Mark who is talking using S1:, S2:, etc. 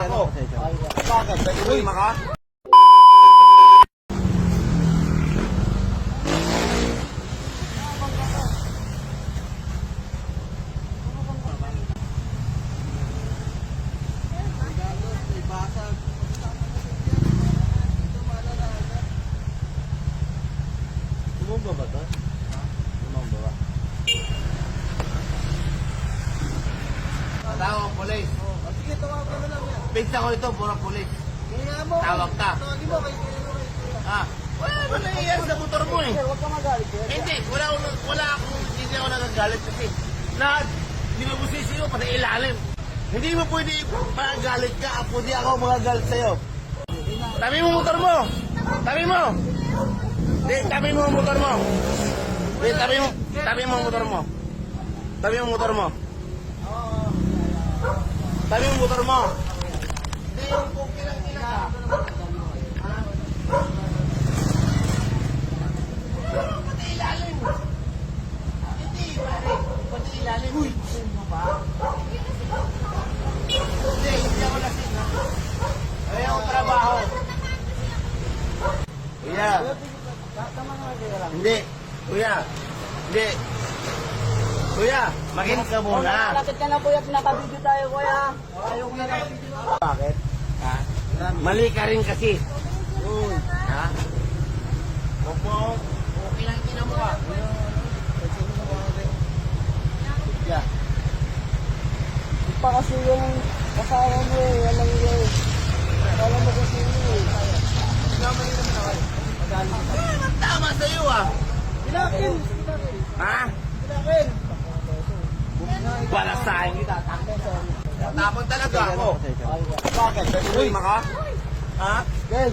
S1: Ako. Bakit? Uy, maka? Tumumba ba ito? Tumumba ba? Tawag ang polis.
S2: Sige, tawag ka na lang yan.
S1: Pizza ko ito, puro polis.
S2: Kaya mo.
S1: Tawag ka.
S2: Tawagin mo kay
S1: Ah, wala ba nangyayari sa motor mo eh?
S2: Sir, huwag ka magalit, sir.
S1: Hindi, hindi ako nagagalit kasi lahat, binubusisi ko pati ilalim. Hindi mo pwede magalit ka, pwede ako magagalit sa'yo. Tabi mo motor mo! Tabi mo! Di, tabi mo ang motor mo! Di, tabi mo ang motor mo! Tabi mo ang motor mo! Tabi mo ang motor mo! Hindi yung kung kilang-kilang. Pati ilalim! Hindi, pare. Pati ilalim. Uy! Ano ba? Hindi ako lasing ha. Ay, ako trabaho. Kuya.
S2: Tama nga kayo lang.
S1: Hindi. Kuya. Hindi. Kuya, makinig ka muna.
S2: Lapit ka na, kuya. Pinaka-video tayo, kuya. Ayaw ko na naka-video.
S1: Bakit? Ha? Mali ka rin kasi. Ha? Huwag mo. Okay lang ina mo ka. Yeah.
S2: Pa kasi yung kasama mo eh. Walang yun. Walang mo kasi yun eh.
S1: Ang tama sa'yo ah.
S2: Pinakin!
S1: Ha?
S2: Pinakin!
S1: Balasahin kita. Tapon talaga ako.
S2: Bakit?
S1: Uy, maka? Ha?
S2: Gel!